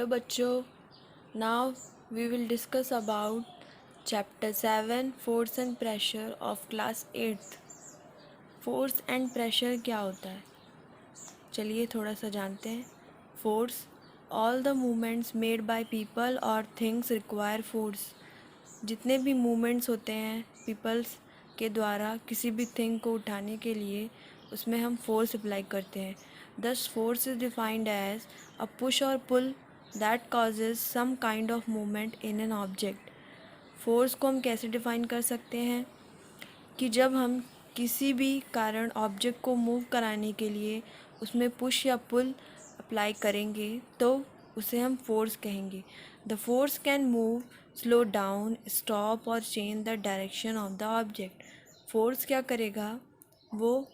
बच्चों, now we will discuss about chapter 7 force and pressure of class 8th. Force and pressure क्या होता है, चलिए थोड़ा सा जानते हैं. Force, all the movements made by people और थिंग्स रिक्वायर फोर्स. जितने भी मूवमेंट्स होते हैं पीपल्स के द्वारा किसी भी थिंग को उठाने के लिए, उसमें हम फोर्स अप्लाई करते हैं. Thus force is defined as a push और pull that causes some kind of movement in an object. Force को हम कैसे डिफ़ाइन कर सकते हैं कि जब हम किसी भी कारण ऑब्जेक्ट को मूव कराने के लिए उसमें पुश या पुल अप्लाई करेंगे तो उसे हम फोर्स कहेंगे. The force can move, slow down, stop और change the direction of the object. Force क्या करेगा, वो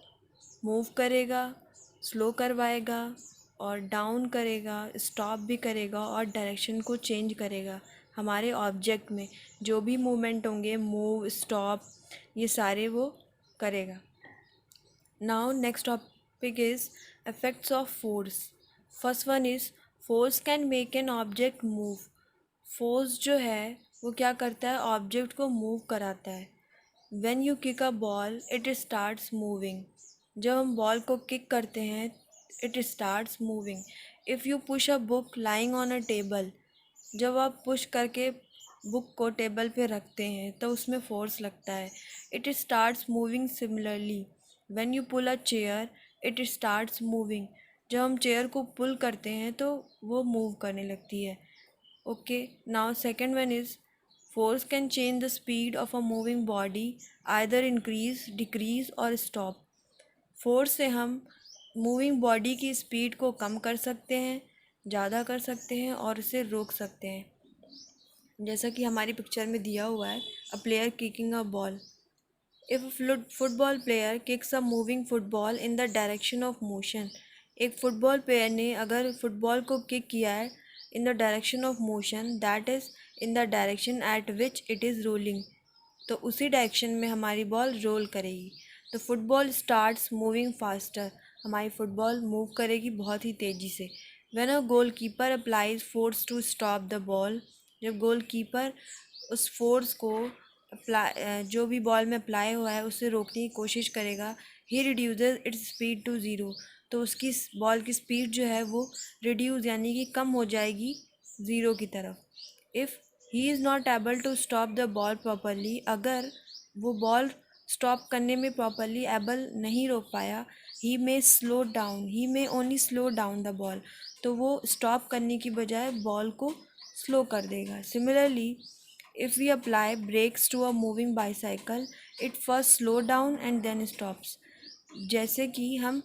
मूव करेगा, स्लो करवाएगा और डाउन करेगा, स्टॉप भी करेगा और डायरेक्शन को चेंज करेगा. हमारे ऑब्जेक्ट में जो भी मूवमेंट होंगे, मूव, स्टॉप, ये सारे वो करेगा. Now next topic is effects of force. First one is force can make an object move. Force जो है वो क्या करता है, ऑब्जेक्ट को मूव कराता है. When you kick a ball it starts moving. जब हम बॉल को किक करते हैं it starts moving. If you push a book lying on a table, जब आप पुश करके बुक को टेबल पे रखते हैं तो उसमें फोर्स लगता है. It starts moving. Similarly when you pull a chair it starts moving. जब हम चेयर को पुल करते हैं तो वो मूव करने लगती है. Okay, now second one is force can change the speed of a moving body, either increase, decrease और स्टॉप. फोर्स से हम मूविंग बॉडी की स्पीड को कम कर सकते हैं, ज़्यादा कर सकते हैं और उसे रोक सकते हैं. जैसा कि हमारी पिक्चर में दिया हुआ है, a player kicking a ball. If football player kicks a moving football in the direction of motion. एक फुटबॉल प्लेयर ने अगर फुटबॉल को किक किया है in the direction of motion, that is in the direction at which it is rolling, तो उसी direction में हमारी बॉल रोल करेगी. तो फुटबॉल स्टार्ट्स मूविंग फास्टर. हमारी फुटबॉल मूव करेगी बहुत ही तेज़ी से. When a goal keeper applies force to stop the ball. जब गोल कीपर उस फोर्स को जो भी बॉल में अप्लाई हुआ है उससे रोकने की कोशिश करेगा, he reduces its speed to zero. तो उसकी बॉल की स्पीड जो है वो रिड्यूस यानी कि कम हो जाएगी ज़ीरो की तरफ. If he is not able to stop the ball properly, अगर वो बॉल स्टॉप करने में प्रॉपरली एबल नहीं रोक पाया, he may slow down, he may only slow down the ball, तो वो स्टॉप करने की बजाय बॉल को स्लो कर देगा. Similarly if we apply brakes to a moving bicycle, it first slow down and then stops. जैसे कि हम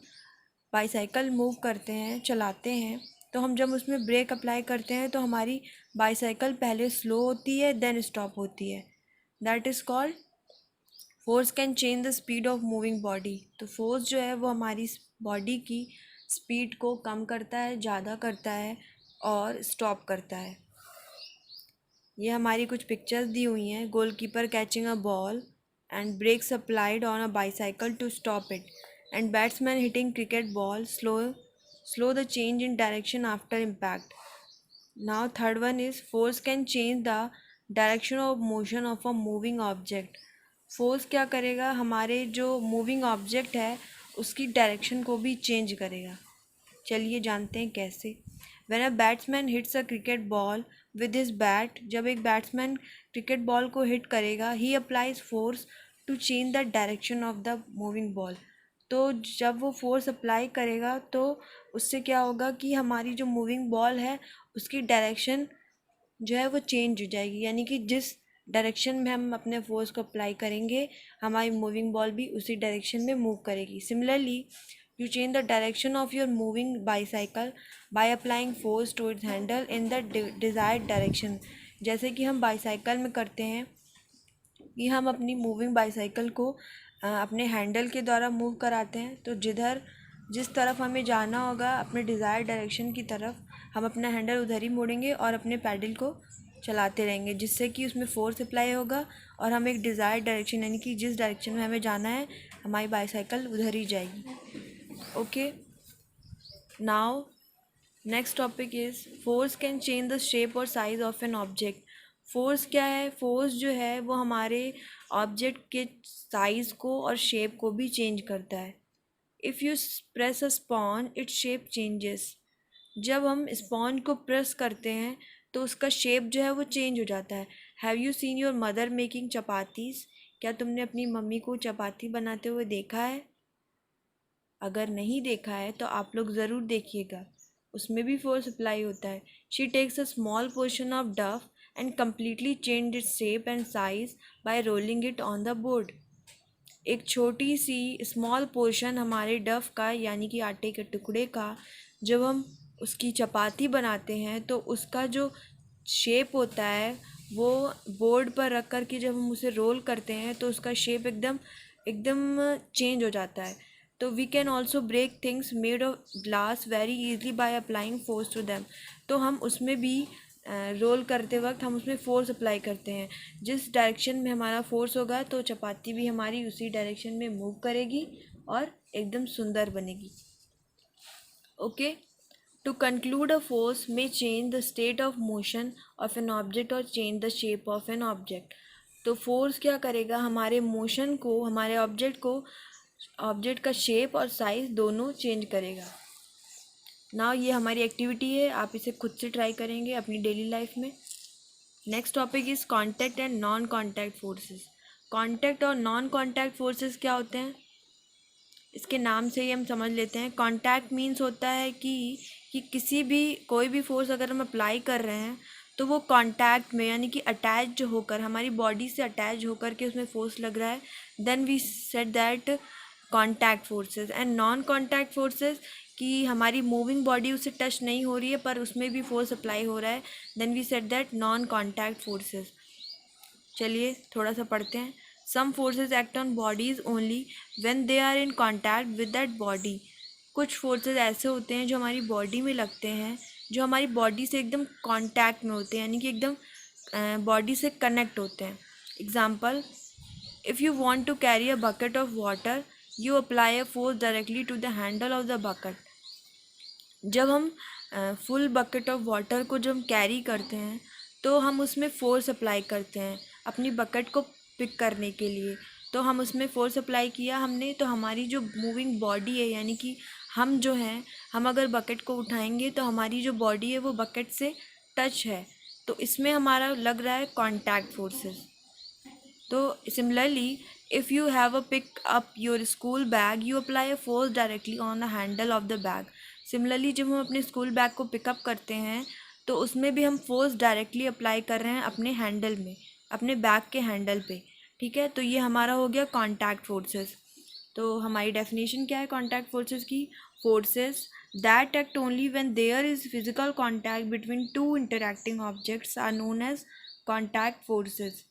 बाईसाइकिल मूव करते हैं, चलाते हैं, तो हम जब उसमें ब्रेक अप्लाई करते हैं तो हमारी बाईसाइकिल पहले स्लो होती है देन स्टॉप होती है. That is called force can change the speed of moving body. तो फोर्स जो है वो हमारी बॉडी की स्पीड को कम करता है, ज़्यादा करता है और स्टॉप करता है. ये हमारी कुछ पिक्चर्स दी हुई हैं. Goalkeeper catching a ball and brakes applied on a bicycle to stop it, and batsman hitting cricket ball slow the change in direction after impact. Now third one is force can change the direction of motion of a moving object. Force क्या करेगा, हमारे जो moving object है उसकी direction को भी change करेगा. चलिए जानते हैं कैसे. When a batsman hits a cricket ball with his bat, जब एक बैट्समैन क्रिकेट बॉल को हिट करेगा, he applies force to change the direction of the moving ball. तो जब वो फोर्स अप्लाई करेगा तो उससे क्या होगा कि हमारी जो मूविंग बॉल है उसकी डायरेक्शन जो है वो चेंज हो जाएगी, यानी कि जिस डायरेक्शन में हम अपने फोर्स को अप्लाई करेंगे हमारी मूविंग बॉल भी उसी डायरेक्शन में मूव करेगी. Similarly you change the direction of your moving bicycle by applying force to its handle in the desired direction. जैसे कि हम बाईसाइकिल में करते हैं कि हम अपनी मूविंग बाईसाइकिल को अपने हैंडल के द्वारा मूव कराते हैं. तो जिस तरफ हमें जाना होगा अपने डिज़ायर डायरेक्शन की तरफ, हम अपना हैंडल उधर ही मोड़ेंगे और अपने पैडल को चलाते रहेंगे, जिससे कि उसमें फोर्स अप्लाई होगा और हम एक डिज़ायर डायरेक्शन यानी कि जिस डायरेक्शन में हमें जाना है हमारी बाईसाइकिल उधर ही जाएगी. Okay, now next topic is force can change the shape और size of an object. Force क्या है? फोर्स जो है वो हमारे ऑब्जेक्ट के साइज को और शेप को भी चेंज करता है। If you press a spawn it shape changes. जब हम स्पॉन को प्रेस करते हैं तो उसका शेप जो है वो चेंज हो जाता है। Have you seen your mother making chapatis? क्या तुमने अपनी मम्मी को चपाती बनाते हुए देखा है? अगर नहीं देखा है तो आप लोग ज़रूर देखिएगा, उसमें भी फोर्स अप्लाई होता है। She takes a small portion of dough and completely change its shape and size by rolling it on the board. एक छोटी सी स्मॉल पोर्शन हमारे डफ का यानी कि आटे के टुकड़े का जब हम उसकी चपाती बनाते हैं तो उसका जो शेप होता है वो बोर्ड पर रख कर के जब हम उसे रोल करते हैं तो उसका शेप एकदम एकदम चेंज हो जाता है। तो we can also break things made of glass very easily by applying force to them. तो हम उसमें भी रोल करते वक्त हम उसमें फोर्स अप्लाई करते हैं। जिस डायरेक्शन में हमारा फोर्स होगा तो चपाती भी हमारी उसी डायरेक्शन में मूव करेगी और एकदम सुंदर बनेगी। Okay, to conclude a force may change the state of motion of an object और change the shape of an object. तो फोर्स क्या करेगा? हमारे मोशन को, हमारे ऑब्जेक्ट का शेप और साइज दोनों चेंज करेगा। ना ये हमारी एक्टिविटी है, आप इसे खुद से ट्राई करेंगे अपनी डेली लाइफ में। Next topic is contact and non contact forces. Contact और नॉन कॉन्टैक्ट फोर्सेस क्या होते हैं? इसके नाम से ही हम समझ लेते हैं। कॉन्टैक्ट मीन्स होता है कि किसी भी कोई भी फोर्स अगर हम अप्लाई कर रहे हैं तो वो कॉन्टैक्ट में यानी कि अटैच होकर, हमारी बॉडी से अटैच होकर के उसमें फोर्स लग रहा है, then we said that contact forces. And non contact forces कि हमारी मूविंग बॉडी उससे टच नहीं हो रही है पर उसमें भी फोर्स अप्लाई हो रहा है, then we said that non contact forces. चलिए थोड़ा सा पढ़ते हैं। Some forces act on bodies only when they are in contact with that body. कुछ फोर्सेज ऐसे होते हैं जो हमारी बॉडी में लगते हैं, जो हमारी बॉडी से एकदम कॉन्टैक्ट में होते हैं यानी कि एकदम बॉडी से कनेक्ट होते हैं। Example, if you want to carry a bucket of water you apply a force directly to the handle of the bucket. जब हम फुल बकेट ऑफ वाटर को जब हम कैरी करते हैं तो हम उसमें फ़ोर्स अप्लाई करते हैं अपनी बकेट को पिक करने के लिए। तो हम उसमें फ़ोर्स अप्लाई किया हमने, तो हमारी जो मूविंग बॉडी है यानी कि हम जो हैं, हम अगर बकेट को उठाएंगे तो हमारी जो बॉडी है वो बकेट से टच है, तो इसमें हमारा लग रहा है कॉन्टैक्ट फोर्सेस। तो similarly, if you have a pick up your school bag you apply a force directly on the handle of the bag. Similarly जब हम अपने स्कूल बैग को पिकअप करते हैं तो उसमें भी हम फोर्स डायरेक्टली अप्लाई कर रहे हैं अपने हैंडल में, अपने बैग के हैंडल पे। ठीक है, तो ये हमारा हो गया कॉन्टैक्ट फोर्सेस। तो हमारी डेफिनेशन क्या है कॉन्टैक्ट फोर्सेस की? Forces that act only when there is physical contact between two interacting objects are known as contact forces.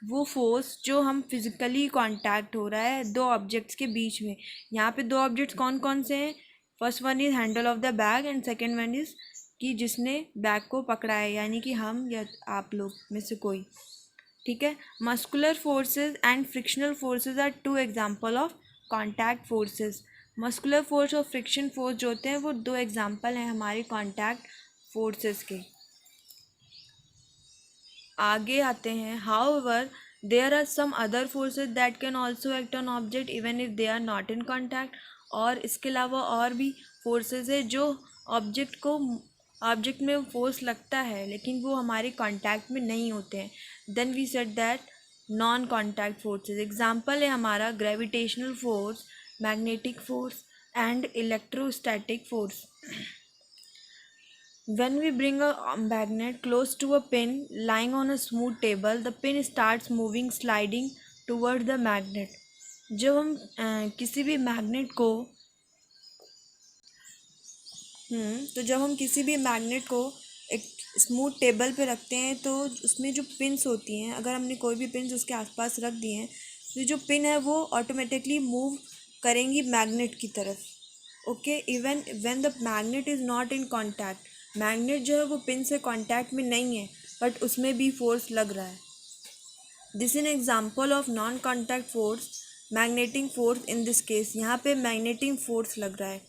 वो फोर्स जो हम फिजिकली कांटेक्ट हो रहा है दो ऑब्जेक्ट्स के बीच में। यहाँ पे दो ऑब्जेक्ट्स कौन कौन से हैं? First one is handle of the bag and second one is कि जिसने बैग को पकड़ा है यानी कि हम या आप लोग में से कोई। ठीक है, muscular forces and frictional forces are two example of contact forces. Muscular force और फ्रिक्शन फोर्स जो होते हैं वो दो एग्जांपल हैं हमारे कांटेक्ट फोर्सेस के। आगे आते हैं। However there are some other forces that can also act on object even if they are not in contact. और इसके अलावा और भी फोर्सेस है जो ऑब्जेक्ट में फोर्स लगता है लेकिन वो हमारे कॉन्टैक्ट में नहीं होते हैं, then we said that non contact forces. Example है हमारा gravitational force, magnetic force and electrostatic force. When we bring a magnet close to a pin lying on a smooth table, the pin starts moving, sliding toward the magnet. जब हम किसी भी magnet को जब हम किसी भी मैग्नेट को एक स्मूथ टेबल पे रखते हैं तो उसमें जो पिन्स होती हैं, अगर हमने कोई भी पिन्स उसके आसपास रख दिए हैं तो जो पिन है वो ऑटोमेटिकली मूव करेंगी मैग्नेट की तरफ। Okay, even when the magnet is not in contact, magnet जो है वो पिन से कांटेक्ट में नहीं है बट उसमें भी फोर्स लग रहा है। This is example of non contact force, magnetic force in this case. यहाँ पे मैग्नेटिक फोर्स लग रहा है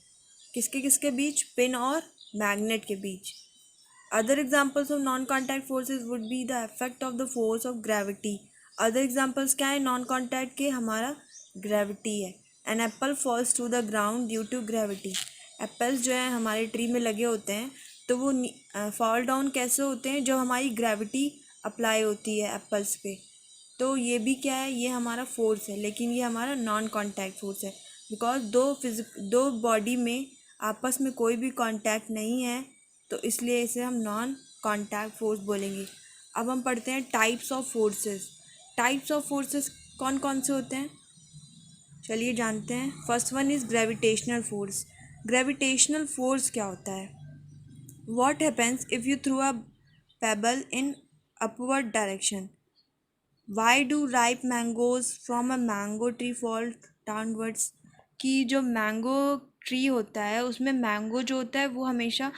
किसके किसके बीच? पिन और मैग्नेट के बीच। Other examples of non contact forces would be the effect of the force of gravity. Other examples क्या है नॉन कॉन्टैक्ट के? हमारा ग्रेविटी है। An apple falls to the ground due to gravity. Apples जो है हमारे ट्री में लगे होते हैं तो वो फॉल डाउन कैसे होते हैं? जब हमारी ग्रेविटी अप्लाई होती है एप्पल्स पे। तो ये भी क्या है? ये हमारा फोर्स है, लेकिन ये हमारा नॉन कॉन्टैक्ट फोर्स है, बिकॉज दो बॉडी में आपस में कोई भी कॉन्टैक्ट नहीं है, तो इसलिए इसे हम नॉन कॉन्टैक्ट फोर्स बोलेंगे। अब हम पढ़ते हैं types of forces. Types of forces कौन कौन से होते हैं? चलिए जानते हैं। First one is gravitational force. Gravitational force क्या होता है? What happens if you through a payable in upward direction? Why do ripe mangoes from a mango tree fall downwards? कि जो मैंगो ट्री होता है उसमें मैंगो जो होता है वो हमेशा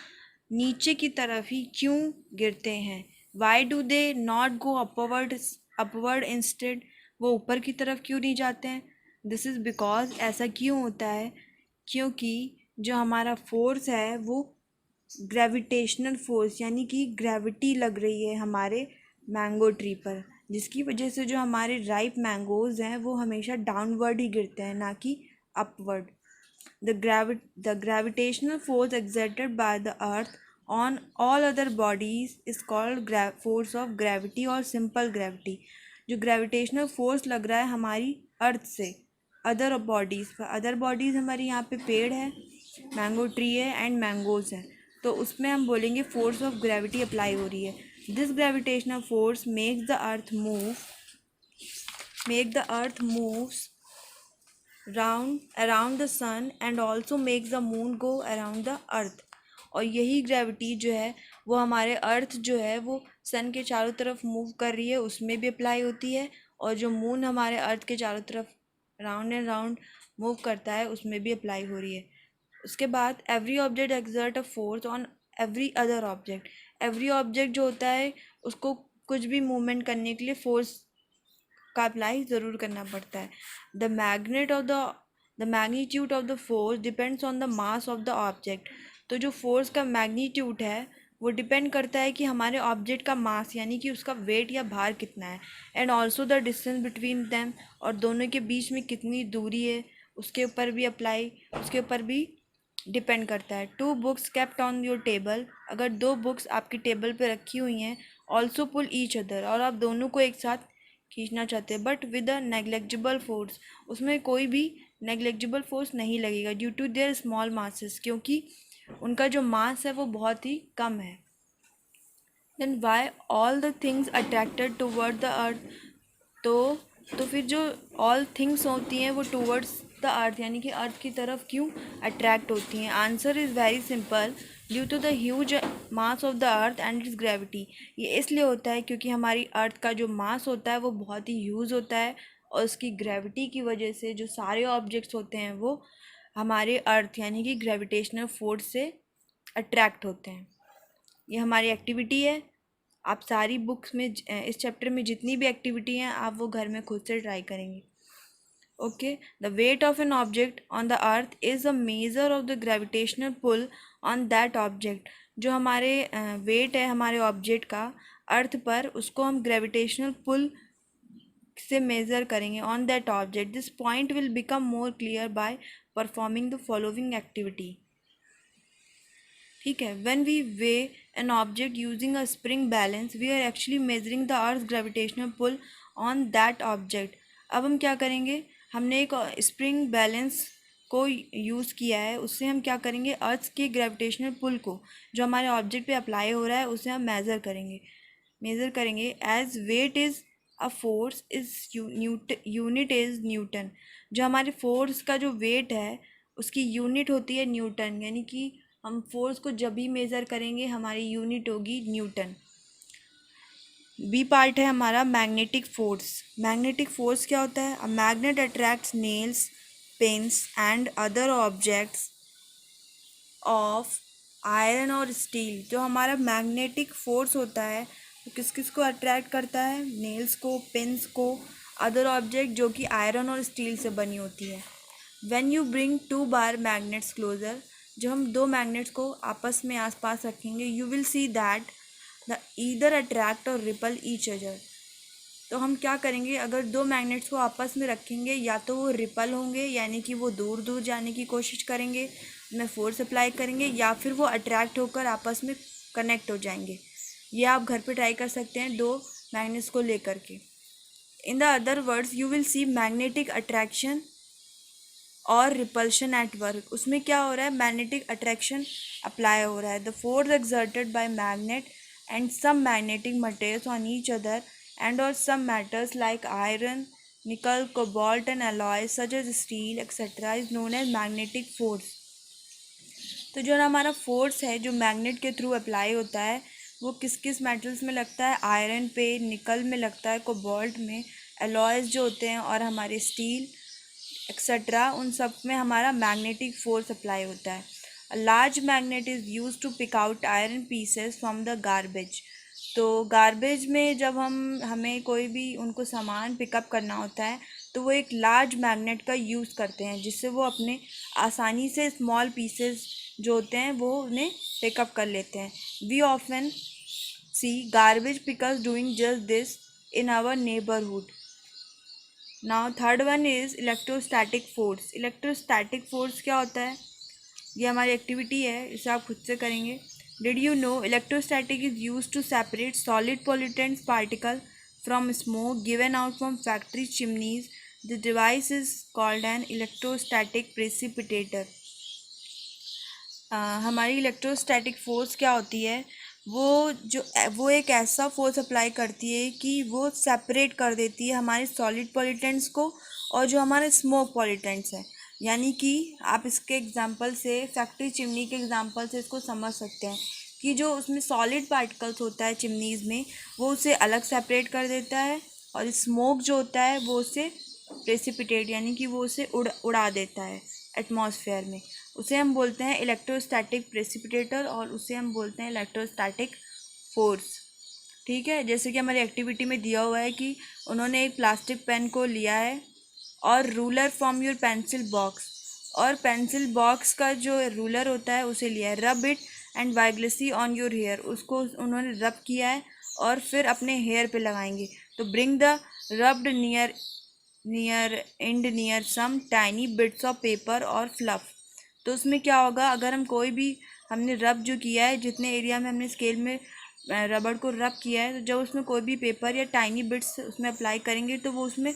नीचे की तरफ ही क्यों गिरते हैं? Why do they not go upward instead? वो ऊपर की तरफ क्यों नहीं जाते हैं? दिस इज़ बिकॉज ऐसा क्यों होता है? क्योंकि जो हमारा फोर्स है वो ग्रेविटेशनल फोर्स यानी कि ग्रेविटी लग रही है हमारे मैंगो ट्री पर, जिसकी वजह से जो हमारे राइप मैंगोज़ हैं वो हमेशा डाउनवर्ड ही गिरते हैं, ना कि upward. The gravitational force exerted by the earth on all other bodies is called force of gravity और simple gravity। जो gravitational force लग रहा है हमारी अर्थ से अदर बॉडीज़ पर, अदर बॉडीज़ हमारी यहाँ पे पेड़ है, मैंगो ट्री है एंड मैंगोज़ हैं, तो उसमें हम बोलेंगे फोर्स ऑफ ग्रेविटी अप्लाई हो रही है। This gravitational force make the earth moves around the sun and also makes the moon go around the earth। और यही ग्रेविटी जो है वो हमारे अर्थ जो है वो सन के चारों तरफ मूव कर रही है, उसमें भी अप्लाई होती है, और जो मून हमारे अर्थ के चारों तरफ राउंड एंड राउंड मूव करता है उसमें भी अप्लाई हो रही है। उसके बाद every object exert a force on every other object. Every object जो होता है उसको कुछ भी मूवमेंट करने के लिए फोर्स का अप्लाई ज़रूर करना पड़ता है। The magnitude of the force depends on the mass of the object. तो जो फोर्स का मैग्नीट्यूड है वो डिपेंड करता है कि हमारे ऑब्जेक्ट का मास यानी कि उसका वेट या भार कितना है, and also the distance between them, और दोनों के बीच में कितनी दूरी है उसके ऊपर भी डिपेंड करता है। 2 books kept on your table. अगर 2 बुक्स आपकी टेबल पे रखी हुई हैं, ऑल्सो पुल ईच अदर, और आप दोनों को एक साथ खींचना चाहते हैं, but with a negligible force, उसमें कोई भी नेग्लेक्जिबल फोर्स नहीं लगेगा, due to their small masses, क्योंकि उनका जो मास है वो बहुत ही कम है। Then why all the things attracted toward the earth? तो फिर जो ऑल थिंग्स होती हैं वो टूवर्ड्स द अर्थ यानी कि अर्थ की तरफ क्यों अट्रैक्ट होती हैं? Answer is very simple, due to the huge mass of the earth and its gravity. ये इसलिए होता है क्योंकि हमारी अर्थ का जो मास होता है वो बहुत ही ह्यूज होता है, और उसकी ग्रेविटी की वजह से जो सारे ऑब्जेक्ट्स होते हैं वो हमारे अर्थ यानी कि ग्रेविटेशनल फोर्स से अट्रैक्ट होते हैं। ये हमारी एक्टिविटी है। आप सारी बुक्स में इस चैप्टर में जितनी भी एक्टिविटी हैं आप वो घर में खुद से ट्राई करेंगे। Okay, the weight of an object on the earth is a measure of the gravitational pull on that object. जो हमारे वेट है हमारे ऑब्जेक्ट का अर्थ पर, उसको हम ग्रेविटेशनल पुल से मेज़र करेंगे on that object. This point will become more clear by performing the following activity. ठीक है, when we weigh an object using a spring balance we are actually measuring the earth gravitational pull on that object. अब हम क्या करेंगे? हमने एक spring balance को use किया है, उससे हम क्या करेंगे? अर्थ के ग्रेविटेशनल पुल को जो हमारे ऑब्जेक्ट पे अप्लाई हो रहा है उसे हम मेज़र करेंगे as weight is a force is unit is newton. जो हमारे फोर्स का जो वेट है उसकी यूनिट होती है न्यूटन, यानी कि हम फोर्स को जब भी मेज़र करेंगे हमारी यूनिट होगी न्यूटन। बी पार्ट है हमारा मैग्नेटिक फोर्स। मैग्नेटिक फोर्स क्या होता है? A magnet attracts nails, pens and other objects of iron और स्टील। जो हमारा मैग्नेटिक फोर्स होता है वो किस किस को अट्रैक्ट करता है? नेल्स को, पेन्स को, अदर ऑब्जेक्ट जो कि आयरन और स्टील से बनी होती है। When you bring 2 bar magnets closer जब हम दो मैग्नेट्स को आपस में आसपास रखेंगे, you will see that the either attract और रिपल ईच अदर। तो हम क्या करेंगे, अगर दो मैग्नेट्स को आपस में रखेंगे, या तो वो रिपल होंगे यानी कि वो दूर दूर जाने की कोशिश करेंगे, में फोर्स अप्लाई करेंगे, या फिर वो अट्रैक्ट होकर आपस में कनेक्ट हो जाएंगे। ये आप घर पे ट्राई कर सकते हैं दो मैग्नेट्स को लेकर के। In the other words you will C magnetic attraction और रिपल्शन एट वर्क। उसमें क्या हो रहा है, मैग्नेटिक अट्रैक्शन अप्लाई हो रहा है। The force exerted by magnet and some magnetic materials on each other and or some metals like iron, nickel, cobalt and alloys such as steel etc. is known as magnetic force। तो जो हमारा force है जो magnet के through apply होता है वो किस किस मेटल्स में लगता है, आयरन पे, निकल में लगता है, कोबाल्ट में, एलॉयज जो होते हैं और हमारे स्टील एक्सेट्रा, उन सब में हमारा मैग्नेटिक फोर्स अप्लाई होता है। A large magnet is use to pick out iron pieces from the garbage. तो गार्बेज में जब हमें कोई भी उनको सामान पिकअप करना होता है तो वो एक लार्ज मैग्नेट का यूज़ करते हैं, जिससे वो अपने आसानी से स्मॉल पीसेस जो होते हैं वो उन्हें पिकअप कर लेते हैं। We often see garbage pickers doing just this in our neighbourhood. Now third one is electrostatic force. Electrostatic force क्या होता है, ये हमारी एक्टिविटी है, इसे आप खुद से करेंगे। Did you know electrostatic is used to separate solid pollutants particle from smoke given out from factory chimneys? The device is called an electrostatic precipitator। हमारी इलेक्ट्रोस्टैटिक फोर्स क्या होती है, वो एक ऐसा फोर्स अप्लाई करती है कि वो सेपरेट कर देती है हमारे सॉलिड पॉल्यूटेंट्स को और जो हमारे स्मोक पॉल्यूटेंट्स हैं। यानी कि आप इसके एग्जांपल से, फैक्ट्री चिमनी के एग्जांपल से इसको समझ सकते हैं कि जो उसमें सॉलिड पार्टिकल्स होता है चिमनीज़ में वो उसे अलग सेपरेट कर देता है, और स्मोक जो होता है वो उसे प्रेसिपिटेट यानी कि वो उसे उड़ा देता है एटमॉस्फेयर में। उसे हम बोलते हैं इलेक्ट्रोस्टैटिक प्रेसिपिटेटर और उसे हम बोलते हैं इलेक्ट्रोस्टैटिक फोर्स। ठीक है, जैसे कि हमारी एक्टिविटी में दिया हुआ है कि उन्होंने एक प्लास्टिक पेन को लिया है और ruler from your pencil box, और पेंसिल बॉक्स का जो रूलर होता है उसे लिया है। Rub it and vigorously on your hair, उसको उन्होंने रब किया है और फिर अपने हेयर पे लगाएंगे। तो bring the rubbed near some tiny bits of paper और फ्लफ। तो उसमें क्या होगा, अगर हम कोई भी हमने रब जो किया है, जितने एरिया में हमने स्केल में रबड़ को रब किया है, तो जब उसमें कोई भी पेपर या टाइनी बिट्स उसमें अप्लाई करेंगे तो वो उसमें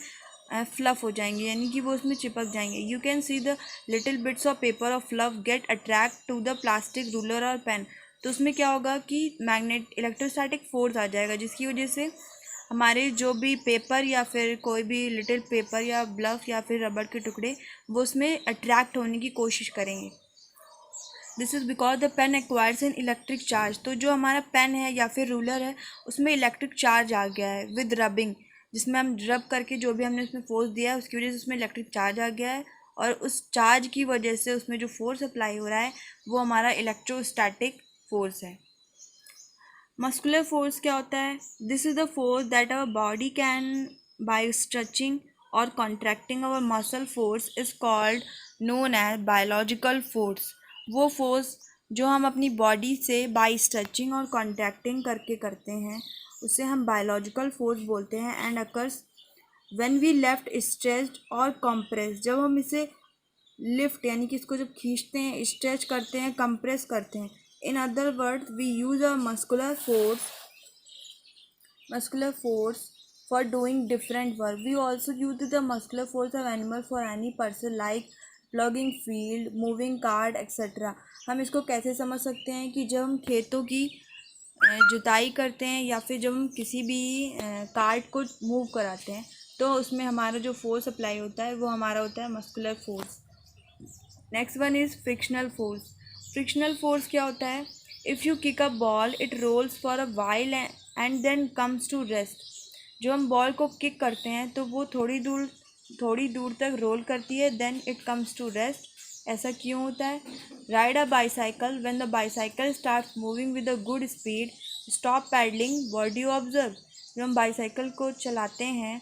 फ्लफ हो जाएंगे यानी कि वो उसमें चिपक जाएंगे। You can see the little bits of paper और fluff get attract to the plastic ruler और पेन। तो उसमें क्या होगा कि मैग्नेट इलेक्ट्रोस्टैटिक फोर्स आ जाएगा, जिसकी वजह से हमारे जो भी पेपर या फिर कोई भी लिटिल पेपर या ब्लफ या फिर रबड़ के टुकड़े वो उसमें अट्रैक्ट होने की कोशिश करेंगे। This is because the pen acquires an electric charge. तो जो हमारा पेन है या फिर रूलर है उसमें इलेक्ट्रिक चार्ज आ गया है विद रबिंग, जिसमें हम रब करके जो भी हमने उसमें फोर्स दिया है उसकी वजह से उसमें इलेक्ट्रिक चार्ज आ गया है, और उस चार्ज की वजह से उसमें जो फोर्स अप्लाई हो रहा है वो हमारा इलेक्ट्रोस्टैटिक फोर्स है। मस्कुलर फोर्स क्या होता है, this is the force that our body can by stretching और contracting our muscle force is called known as biological force. वो फोर्स जो हम अपनी बॉडी से बाय स्ट्रेचिंग और कॉन्ट्रैक्टिंग करके करते हैं उसे हम बायोलॉजिकल फोर्स बोलते हैं। And occurs when we left stretched और कंप्रेस, जब हम इसे लिफ्ट यानी कि इसको जब खींचते हैं, स्ट्रेच करते हैं, कंप्रेस करते हैं। In other words we use a muscular force for doing different work. We also use the muscular force of animal for any person like plugging field, moving card etcetera. हम इसको कैसे समझ सकते हैं कि जब हम खेतों की जुताई करते हैं या फिर जब हम किसी भी कार्ड को मूव कराते हैं तो उसमें हमारा जो फोर्स अप्लाई होता है वो हमारा होता है muscular force. Next one is frictional force. Frictional force क्या होता है, if you kick a ball it rolls for a while and then comes to rest. जो हम बॉल को किक करते हैं तो वो थोड़ी दूर तक रोल करती है, then it comes to rest. ऐसा क्यों होता है। Ride a bicycle, when the bicycle start moving with a good speed stop pedalling, what do you observe. जब हम बाईसाइकिल को चलाते हैं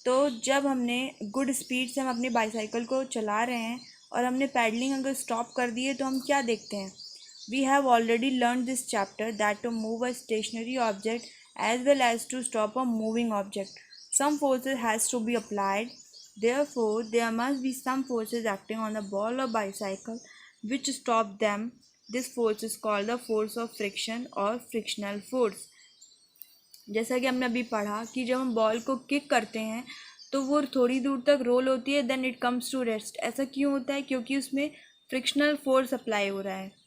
तो जब हमने गुड स्पीड से हम अपनी बाईसाइकिल को चला रहे हैं और हमने पैडलिंग अगर स्टॉप कर दिए तो हम क्या देखते हैं? We have already learn this chapter that to move a stationary object as well as to stop a moving object, some forces has to be applied. Therefore, there must be some forces acting on the ball or bicycle which stop them. This force is called the force of friction or frictional force. जैसा कि हमने अभी पढ़ा कि जब हम ball को kick करते हैं तो वो थोड़ी दूर तक रोल होती है, then it comes to rest. ऐसा क्यों होता है? क्योंकि उसमें फ्रिक्शनल फोर्स अप्लाई हो रहा है.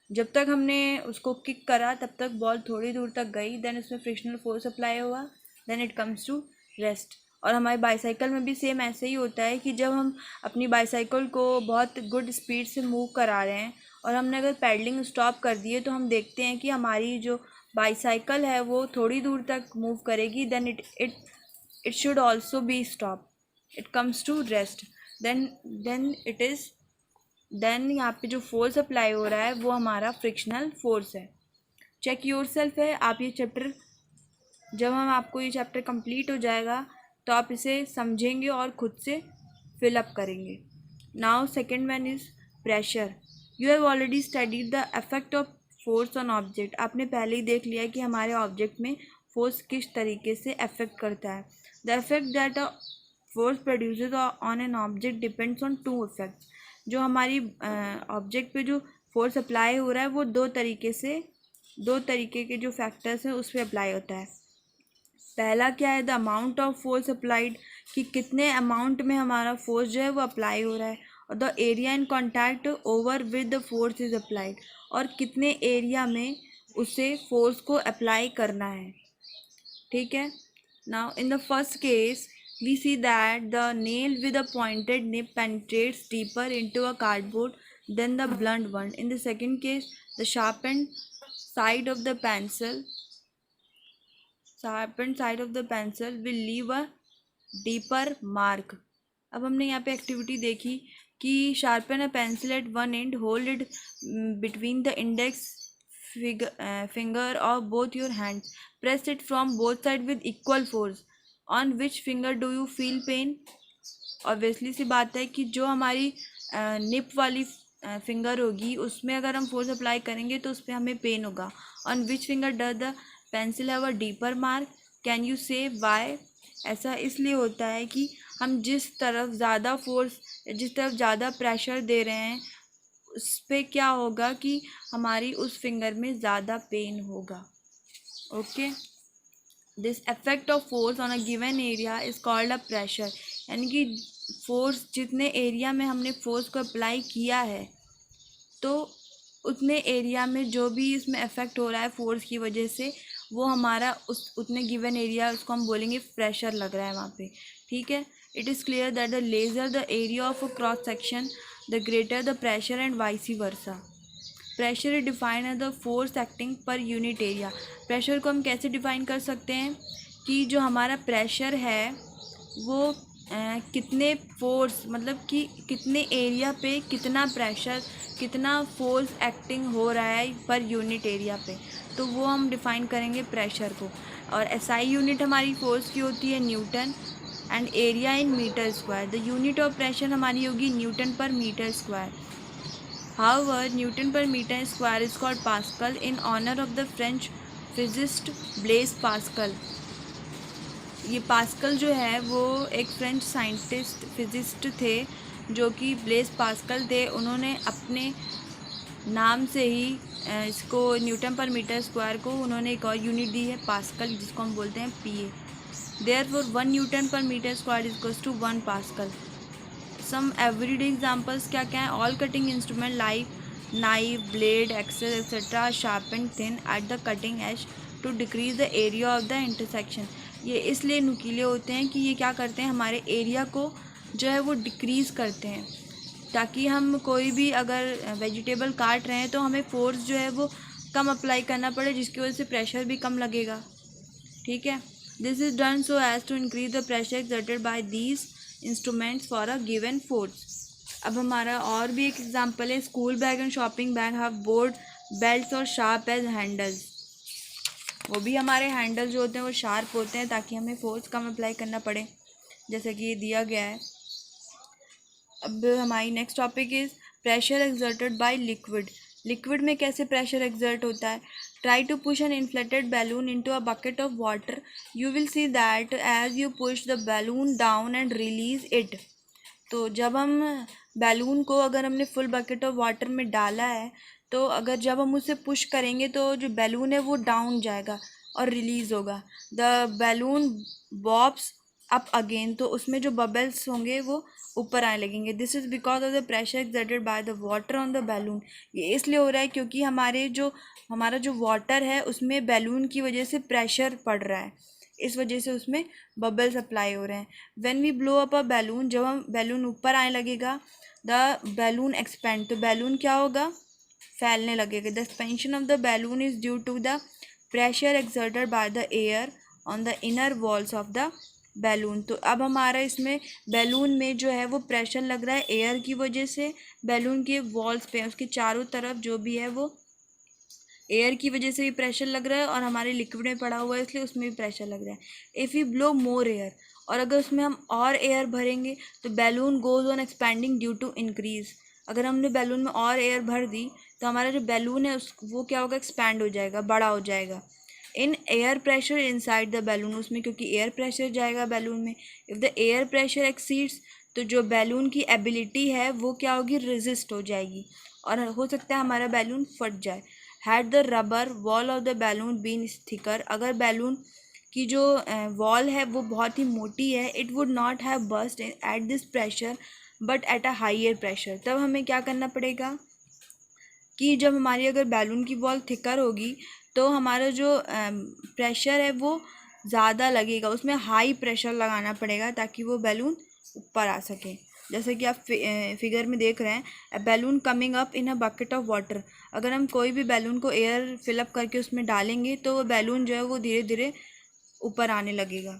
जब तक हमने उसको किक करा तब तक बॉल थोड़ी दूर तक गई, देन उसमें फ्रिक्शनल फोर्स अप्लाई हुआ, then it comes to rest. और हमारी बाईसाइकिल में भी सेम ऐसे ही होता है कि जब हम अपनी बाईसाइकिल को बहुत गुड स्पीड से मूव करा रहे हैं और हमने अगर पैडलिंग स्टॉप कर दिए तो हम देखते हैं कि हमारी जो बाईसाइकिल है वो थोड़ी दूर तक मूव करेगी, then it should also be stop, it comes to rest. Then यहाँ पे जो फोर्स अप्लाई हो रहा है वो हमारा फ्रिक्शनल फोर्स है. चेक योर सेल्फ है. आप ये चैप्टर जब आपको ये चैप्टर कंप्लीट हो जाएगा तो आप इसे समझेंगे और खुद से फिलअप करेंगे. Now second one is pressure. You have already studied the effect of force on object. आपने पहले ही देख लिया कि हमारे ऑब्जेक्ट में फोर्स किस तरीके से अफेक्ट करता है. The effect that a force produces on an object depends on two effects. जो हमारी ऑब्जेक्ट पे जो फोर्स अप्लाई हो रहा है वो दो तरीके के जो फैक्टर्स हैं उस पर अप्लाई होता है. पहला क्या है? The amount of force applied, कि कितने अमाउंट में हमारा फोर्स जो है वो अप्लाई हो रहा है. और the area in contact over with the force is applied, और कितने एरिया में उसे फोर्स को अप्लाई करना है. ठीक है. Now in the first case we see that the nail with a pointed nib penetrates deeper into a cardboard than the blunt one. In the second case, the sharpened side of the pencil will leave a deeper mark. अब हमने यहाँ पे activity देखी कि sharpen a pencil at one end, hold it between the index finger of both your hands, press it from both sides with equal force. On which finger do you feel pain? Obviously सी बात है कि जो हमारी निप वाली finger होगी उसमें अगर हम फोर्स अप्लाई करेंगे तो उस पर हमें पेन होगा. On which finger does the pencil have a deeper mark? Can you से वाई? ऐसा इसलिए होता है कि हम जिस तरफ ज़्यादा प्रेशर दे रहे हैं उस पर क्या होगा कि हमारी उस फिंगर में ज़्यादा पेन होगा. Okay. This effect of force on a given area is called a pressure. यानी कि फोर्स जितने एरिया में हमने फोर्स को अप्लाई किया है तो उतने एरिया में जो भी इसमें इफेक्ट हो रहा है फोर्स की वजह से वो हमारा उतने गिवन एरिया उसको हम बोलेंगे प्रेशर लग रहा है वहाँ पे. ठीक है. It is clear that the larger the area of a cross section the greater the pressure and vice versa. Pressure is defined as the force acting per unit area. Pressure को हम कैसे डिफाइन कर सकते हैं कि जो हमारा pressure है वो कितने फोर्स मतलब कि कितने एरिया पे कितना प्रेशर कितना फोर्स एक्टिंग हो रहा है पर यूनिट एरिया पे, तो वो हम डिफाइन करेंगे प्रेशर को. और एसआई यूनिट हमारी फोर्स की होती है Newton and area in metre square. The unit of pressure हमारी होगी Newton per metre square. However, Newton per meter square is called Pascal in honor of the French physicist Blaise Pascal. ये pascal जो है वो एक French scientist physicist थे जो कि ब्लेस पास्कल थे. उन्होंने अपने नाम से ही इसको न्यूटन पर मीटर स्क्वायर को उन्होंने एक और यूनिट दी है पास्कल, जिसको हम बोलते हैं PA. Therefore, 1 Newton per metre square is equals to 1 pascal. Some everyday examples क्या क्या हैं? All cutting instrument like knife, blade, axes etcetera sharpened thin at the cutting edge to decrease the area of the intersection. ये इसलिए नुकीले होते हैं कि ये क्या करते हैं, हमारे एरिया को जो है वो डिक्रीज़ करते हैं, ताकि हम कोई भी अगर वेजिटेबल काट रहे हैं तो हमें फोर्स जो है वो कम अप्लाई करना पड़े, जिसकी वजह से प्रेशर भी कम लगेगा. ठीक है. This is done so as to increase the pressure exerted by these instruments for a given force. अब हमारा और भी एक एग्जांपल है. School bag and shopping bag have broad belts और शार्प एज हैंडल्स. वो भी हमारे हैंडल जो होते हैं वो शार्प होते हैं ताकि हमें फोर्स कम अप्लाई करना पड़े, जैसे कि ये दिया गया है. अब हमारी next topic is pressure exerted by liquid. Liquid में कैसे प्रेशर एक्सर्ट होता है। Try to push an inflated balloon into a bucket of water, you will see that as you push the balloon down and release it. तो जब हम balloon को अगर हमने फुल बकेट ऑफ वाटर में डाला है, तो अगर जब हम उसे पुश करेंगे तो जो बैलून है वो डाउन जाएगा और रिलीज होगा। The balloon bobs up again, तो उसमें जो बबल्स होंगे वो ऊपर आने लगेंगे। This is because of the pressure exerted by the water on the balloon. ये इसलिए हो रहा है क्योंकि हमारा जो वाटर है उसमें बैलून की वजह से प्रेशर पड़ रहा है, इस वजह से उसमें बबल्स अप्लाई हो रहे हैं। When we blow up a balloon, जब हम बैलून ऊपर आने लगेगा, द बैलून एक्सपेंड, तो बैलून क्या होगा, फैलने लगेगा। The expansion of the balloon is due to the pressure exerted by the air on the inner walls of the balloon. तो अब हमारा इसमें बैलून में जो है वो प्रेशर लग रहा है एयर की वजह से, बैलून के वॉल्स पे, उसके चारों तरफ जो भी है वो एयर की वजह से भी प्रेशर लग रहा है, और हमारे लिक्विड में पड़ा हुआ है इसलिए उसमें भी प्रेशर लग रहा है। If you blow more air, और अगर उसमें हम और एयर भरेंगे तो balloon goes on expanding due to increase. अगर हमने बैलून में और एयर भर दी तो हमारा जो बैलून है वो क्या होगा, एक्सपैंड हो जाएगा, बड़ा हो जाएगा। In air pressure inside the balloon, उसमें क्योंकि एयर प्रेशर जाएगा बैलून में। If the air pressure exceeds, तो जो बैलून की एबिलिटी है वो क्या होगी, रेजिस्ट हो जाएगी, और हो सकता है हमारा बैलून फट जाए। Had the rubber wall of the balloon been thicker, अगर बैलून की जो वॉल है वो बहुत ही मोटी है, it would not have burst at this pressure but at a higher pressure. तब हमें क्या करना पड़ेगा कि जब हमारी अगर बैलून की वॉल थिकर होगी तो हमारा जो प्रेशर है वो ज़्यादा लगेगा, उसमें हाई प्रेशर लगाना पड़ेगा ताकि वो बैलून ऊपर आ सके। जैसे कि आप फिगर में देख रहे हैं, balloon coming up in a bucket of water. अगर हम कोई भी बैलून को एयर फिलअप करके उसमें डालेंगे तो वो बैलून जो है वो धीरे धीरे ऊपर आने लगेगा।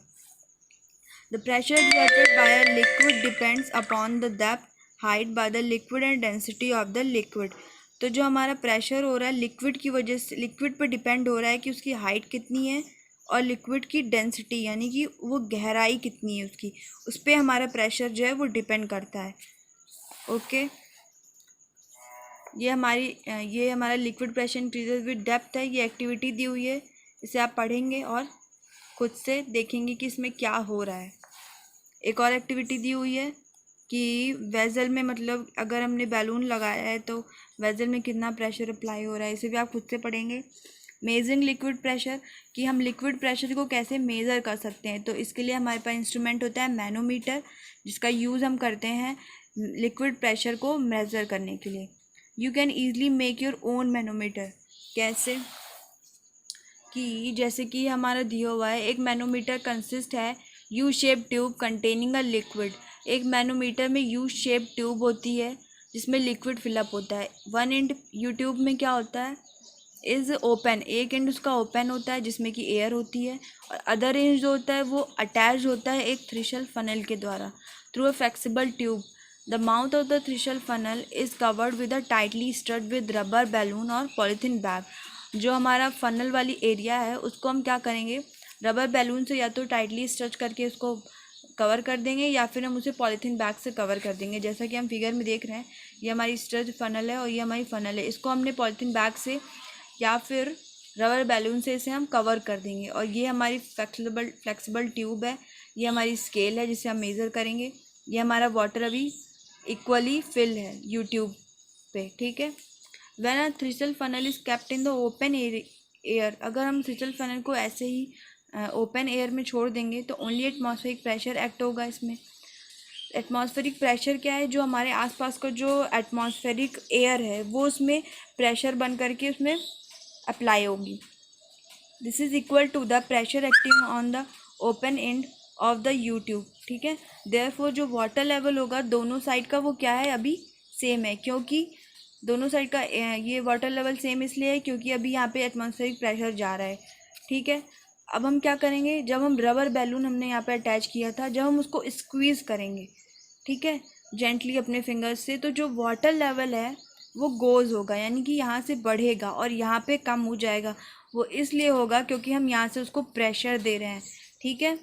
The pressure exerted by a liquid depends upon the depth, height by the liquid and density of the liquid। तो जो हमारा प्रेशर हो रहा है लिक्विड की वजह से, लिक्विड पर डिपेंड हो रहा है कि उसकी हाइट कितनी है, और लिक्विड की डेंसिटी यानी कि वो गहराई कितनी है उसकी, उस पर हमारा प्रेशर जो है वो डिपेंड करता है। ओके, ये हमारा liquid pressure increases with depth है। ये एक्टिविटी दी हुई है, इसे आप पढ़ेंगे और खुद से देखेंगे कि इसमें क्या हो रहा है। एक और एक्टिविटी दी हुई है कि वेजल में, मतलब अगर हमने बैलून लगाया है तो वेजल में कितना प्रेशर अप्लाई हो रहा है, इसे भी आप खुद से पढ़ेंगे। मेजरिंग लिक्विड प्रेशर, कि हम लिक्विड प्रेशर को कैसे मेज़र कर सकते हैं, तो इसके लिए हमारे पास इंस्ट्रूमेंट होता है मैनोमीटर, जिसका यूज़ हम करते हैं लिक्विड प्रेशर को मेज़र करने के लिए। You can easily make your own manometer. कैसे, कि जैसे कि हमारा दिया हुआ है, एक मैनोमीटर कंसिस्ट है U shape tube containing a liquid. एक मैनोमीटर में यू शेप ट्यूब होती है जिसमें लिक्विड फिलअप होता है। वन एंड यू ट्यूब में क्या होता है, इज़ ओपन, एक एंड उसका ओपन होता है जिसमें कि एयर होती है, और अदर एंड जो होता है वो अटैच होता है एक थ्रेशल फनल के द्वारा through a flexible tube. The mouth of the thistle funnel is covered with a tightly stud with rubber balloon और पॉलीथीन बैग। जो हमारा फनल वाली एरिया है उसको हम क्या करेंगे, रबर बैलून से या तो टाइटली स्टच करके उसको कवर कर देंगे, या फिर हम उसे पॉलीथीन बैग से कवर कर देंगे। जैसा कि हम फिगर में देख रहे हैं, ये हमारी स्टच फनल है और ये हमारी फनल है, इसको हमने पॉलीथीन बैग से या फिर रबर बैलून से इसे हम कवर कर देंगे। और ये हमारी फ्लेक्सिबल ट्यूब है, ये हमारी स्केल है जिसे हम मेज़र करेंगे। ये हमारा वाटर अभी इक्वली फिल है यूट्यूब पे, ठीक है। When a thistle funnel is kept in the open air, अगर हम थ्रेशल फनल को ऐसे ही ओपन एयर में छोड़ देंगे तो ओनली एटमॉस्फेरिक प्रेशर एक्ट होगा इसमें। एटमॉस्फेरिक प्रेशर क्या है, जो हमारे आसपास का जो एटमॉस्फेरिक एयर है वो उसमें प्रेशर बन करके उसमें अप्लाई होगी। This is equal to the pressure acting on the open end of the U tube, ठीक है। देयरफॉर जो वाटर लेवल होगा दोनों साइड का वो क्या है, अभी सेम है, क्योंकि दोनों साइड का ये वाटर लेवल सेम इसलिए है क्योंकि अभी यहाँ पे एटमॉस्फेरिक प्रेशर जा रहा है, ठीक है। अब हम क्या करेंगे, जब हम रबर बैलून हमने यहाँ पे अटैच किया था, जब हम उसको स्क्वीज़ करेंगे, ठीक है, जेंटली अपने फिंगर्स से, तो जो वाटर लेवल है वो गोज़ होगा, यानी कि यहाँ से बढ़ेगा और यहाँ पे कम हो जाएगा। वो इसलिए होगा क्योंकि हम यहाँ से उसको प्रेशर दे रहे हैं, ठीक है।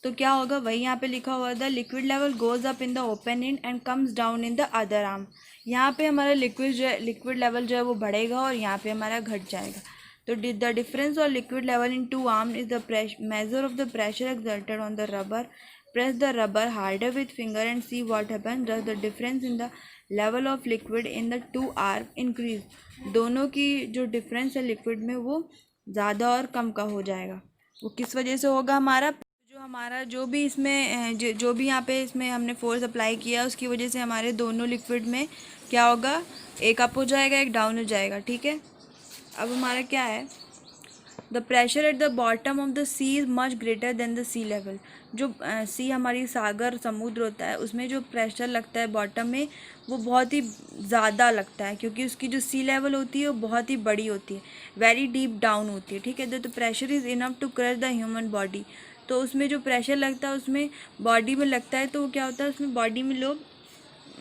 तो क्या होगा, वही यहाँ पे लिखा हुआ the liquid level goes up in the open and and comes down in the other arm. यहाँ पे हमारा लिक्विड लेवल जो है वो बढ़ेगा और यहाँ पे हमारा घट जाएगा। तो द डिफरेंस और liquid level in two arm is the measure of the pressure exerted on the rubber. Press the rubber harder with finger and see what happen. The difference in the level of liquid in the two arm increase. दोनों की जो difference है liquid में वो ज़्यादा और कम का हो जाएगा। वो किस वजह से होगा, हमारा जो भी इसमें जो भी यहाँ पे इसमें हमने फोर्स अप्लाई किया उसकी वजह से हमारे दोनों लिक्विड में क्या होगा, एक अप हो जाएगा एक डाउन हो जाएगा। ठीक है, अब हमारा क्या है, the pressure at the bottom of the sea is much greater than the sea level. जो सी हमारी सागर समुद्र होता है उसमें जो प्रेशर लगता है बॉटम में वो बहुत ही ज़्यादा लगता है, क्योंकि उसकी जो सी लेवल होती है वो बहुत ही बड़ी होती है, वेरी डीप डाउन होती है। ठीक है, तो pressure is enough to crush the human body. तो उसमें जो प्रेशर लगता है उसमें बॉडी में लगता है, तो वो क्या होता है उसमें बॉडी में लोग,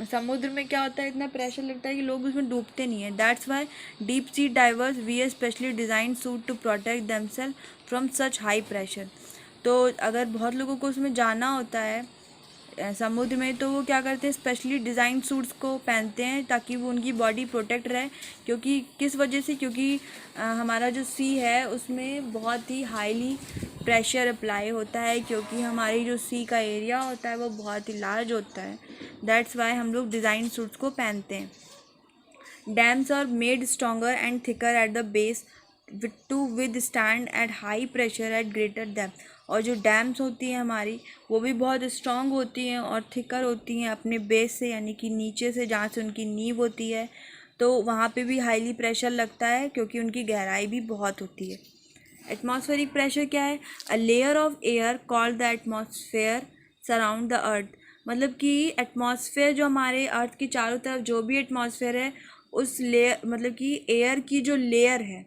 समुद्र में क्या होता है इतना प्रेशर लगता है कि लोग उसमें डूबते नहीं हैं। That's why deep sea divers we specially design suit to protect themselves from such high pressure. तो अगर बहुत लोगों को उसमें जाना होता है समुद्र में, तो वो क्या करते हैं, स्पेशली डिज़ाइन सूट्स को पहनते हैं ताकि वो उनकी बॉडी प्रोटेक्ट रहे। क्योंकि किस वजह से, क्योंकि हमारा जो सी है उसमें बहुत ही हाईली प्रेशर अप्लाई होता है, क्योंकि हमारी जो सी का एरिया होता है वो बहुत ही लार्ज होता है। दैट्स वाई हम लोग डिज़ाइन सूट्स को पहनते हैं। Dams are made stronger and thicker at the base to withstand at high pressure at greater depth. और जो डैम्स होती हैं हमारी वो भी बहुत स्ट्रॉन्ग होती हैं और थिकर होती हैं अपने बेस से, यानी कि नीचे से जहाँ से उनकी नींव होती है, तो वहाँ पे भी हाईली प्रेशर लगता है क्योंकि उनकी गहराई भी बहुत होती है। एटमॉस्फेरिक प्रेशर क्या है, a layer of air called the atmosphere surround the earth. मतलब कि एटमॉस्फेयर जो हमारे अर्थ के चारों तरफ जो भी एटमॉस्फेयर है उस लेयर, मतलब कि एयर की जो लेयर है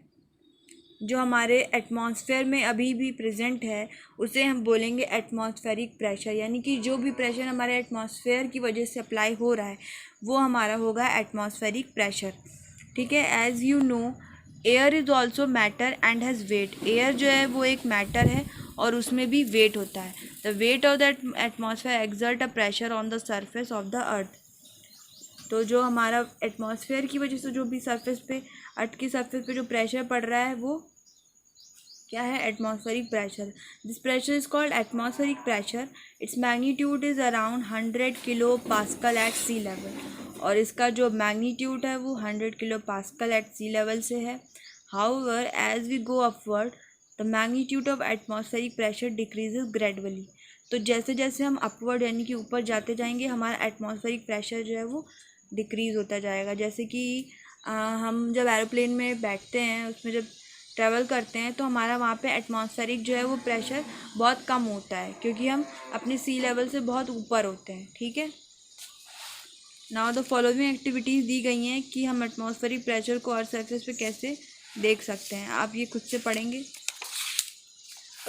जो हमारे एटमॉस्फेयर में अभी भी प्रेजेंट है उसे हम बोलेंगे एटमॉस्फेरिक प्रेशर। यानी कि जो भी प्रेशर हमारे एटमॉस्फेयर की वजह से अप्लाई हो रहा है वो हमारा होगा एटमॉस्फेरिक प्रेशर। ठीक है, as you know air is also matter and has wait. Air जो है वो एक मैटर है और उसमें भी वेट होता है। The weight of the atmosphere exert a pressure on the surface of the earth. तो जो हमारा एटमॉस्फेयर की वजह से जो भी सरफेस पे, अर्थ की सरफेस पे जो प्रेशर पड़ रहा है वो क्या है, atmospheric pressure. This pressure is called atmospheric pressure. Its magnitude is around 100 kilo pascal at sea level. और इसका जो मैग्नीट्यूड है वो 100 kilo pascal at sea level से है। However as we go upward the magnitude of atmospheric pressure decreases gradually. तो जैसे जैसे हम अपवर्ड यानी कि ऊपर जाते जाएंगे हमारा एटमॉस्फेरिक प्रेशर जो है वो डिक्रीज़ होता जाएगा। जैसे कि हम जब एरोप्लेन में बैठते हैं उसमें जब ट्रैवल करते हैं तो हमारा वहाँ पे एटमॉस्फेरिक जो है वो प्रेशर बहुत कम होता है, क्योंकि हम अपने सी लेवल से बहुत ऊपर होते हैं। ठीक है, नाउ द फॉलोइंग एक्टिविटीज़ दी गई हैं कि हम एटमॉस्फेरिक प्रेशर को अर्थ सरफेस पे कैसे देख सकते हैं। आप ये खुद से पढ़ेंगे।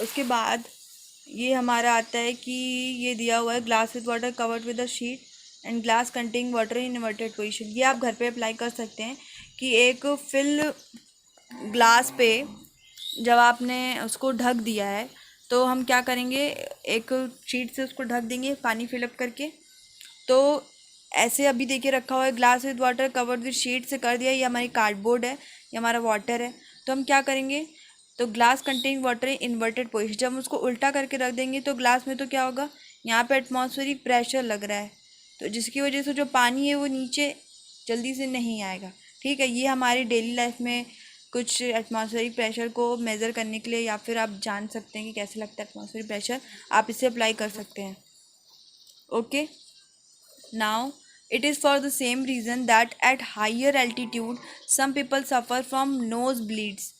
उसके बाद ये हमारा आता है कि ये दिया हुआ है glass with water covered with a sheet and glass containing water in inverted position. ये आप घर पे अप्लाई कर सकते हैं कि एक फिल ग्लास पे जब आपने उसको ढक दिया है तो हम क्या करेंगे, एक शीट से उसको ढक देंगे पानी फिलअप करके। तो ऐसे अभी देखिए रखा हुआ है glass with water covered with sheet से कर दिया, ये हमारी कार्डबोर्ड है, ये हमारा वाटर है। तो हम क्या करेंगे, तो glass containing water in inverted position, जब हम उसको उल्टा करके रख देंगे तो ग्लास में तो क्या होगा, यहाँ पे एटमॉस्फेरिक प्रेशर लग रहा है, तो जिसकी वजह से जो पानी है वो नीचे जल्दी से नहीं आएगा। ठीक है, ये हमारी डेली लाइफ में कुछ एटमॉस्फेरिक प्रेशर को मेज़र करने के लिए, या फिर आप जान सकते हैं कि कैसे लगता है एटमॉस्फेरिक प्रेशर, आप इसे अप्लाई कर सकते हैं। Okay, now it is for the same reason that at higher altitude some people suffer from nose bleeds।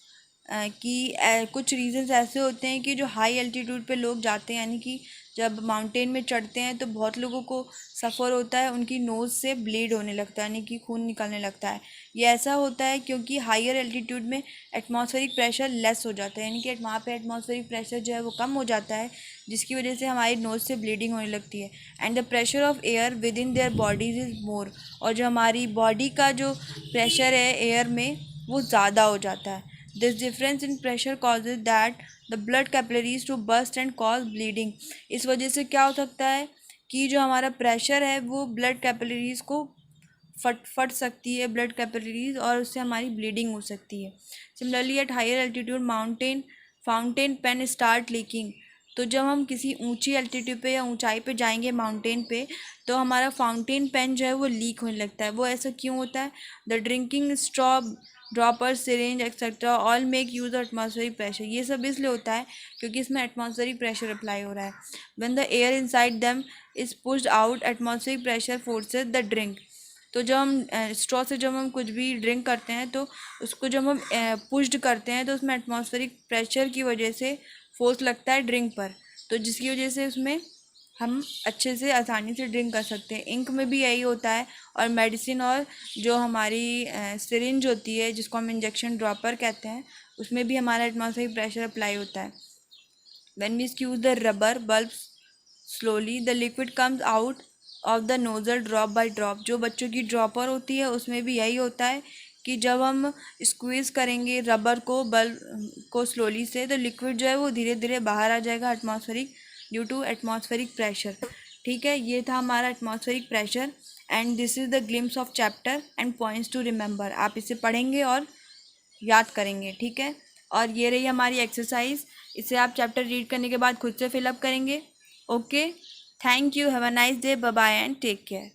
कि कुछ रीजंस ऐसे होते हैं कि जो हाई एल्टीट्यूड पे लोग जाते हैं, यानी कि जब माउंटेन में चढ़ते हैं तो बहुत लोगों को सफ़र होता है, उनकी नोज़ से ब्लीड होने लगता है, यानी कि खून निकलने लगता है। ये ऐसा होता है क्योंकि हायर एल्टीट्यूड में एटमॉस्फेरिक प्रेशर लेस हो जाता है, यानी कि वहाँ पे एटमॉस्फेरिक प्रेशर जो है वो कम हो जाता है, जिसकी वजह से हमारी नोज़ से ब्लीडिंग होने लगती है। And the pressure of air with in their bodies is more. और जो हमारी बॉडी का जो प्रेशर है एयर में वो ज़्यादा हो जाता है। This difference in pressure causes that the blood capillaries to burst and cause bleeding. इस वजह से क्या हो सकता है कि जो हमारा प्रेशर है वो ब्लड कैपिलरीज को फट सकती है, ब्लड कैपिलरीज, और उससे हमारी ब्लीडिंग हो सकती है। Similarly at higher altitude fountain pen start leaking. तो जब हम किसी ऊंची एल्टीट्यूड पे या ऊंचाई पे जाएंगे माउंटेन पे, तो हमारा फाउंटेन पेन जो है वो लीक होने लगता है। वो ऐसा क्यों होता है? The drinking straw, dropper, syringe etcetera all make use atmospheric pressure. ये सब इसलिए होता है क्योंकि इसमें एटमॉस्फेरिक प्रेशर अप्लाई हो रहा है। When the air inside them is pushed out, atmospheric pressure forces the drink. तो जब हम स्ट्रॉ से जब हम कुछ भी ड्रिंक करते हैं तो उसको जब हम पुश्ड करते हैं तो उसमें एटमॉस्फेरिक प्रेशर की वजह से फोर्स लगता है ड्रिंक पर, तो जिसकी वजह से उसमें हम अच्छे से आसानी से ड्रिंक कर सकते हैं। इंक में भी यही होता है, और मेडिसिन और जो हमारी सिरिंज होती है जिसको हम इंजेक्शन ड्रॉपर कहते हैं, उसमें भी हमारा एटमॉस्फेरिक प्रेशर अप्लाई होता है। When we squeeze the rubber bulb slowly, the liquid comes out of the nozzle drop by drop. जो बच्चों की ड्रॉपर होती है उसमें भी यही होता है कि जब हम स्क्वीज़ करेंगे रबर को, बल्ब को स्लोली से, तो लिक्विड जो है वो धीरे धीरे बाहर आ जाएगा atmospheric, due to atmospheric pressure. ठीक है, ये था हमारा atmospheric pressure. And this is the glimpse of chapter and points to remember. आप इसे पढ़ेंगे और याद करेंगे। ठीक है, और ये रही हमारी एक्सरसाइज। इसे आप चैप्टर रीड करने के बाद खुद से फिलअप करेंगे। Okay, thank you, have a nice day, bye bye and take care.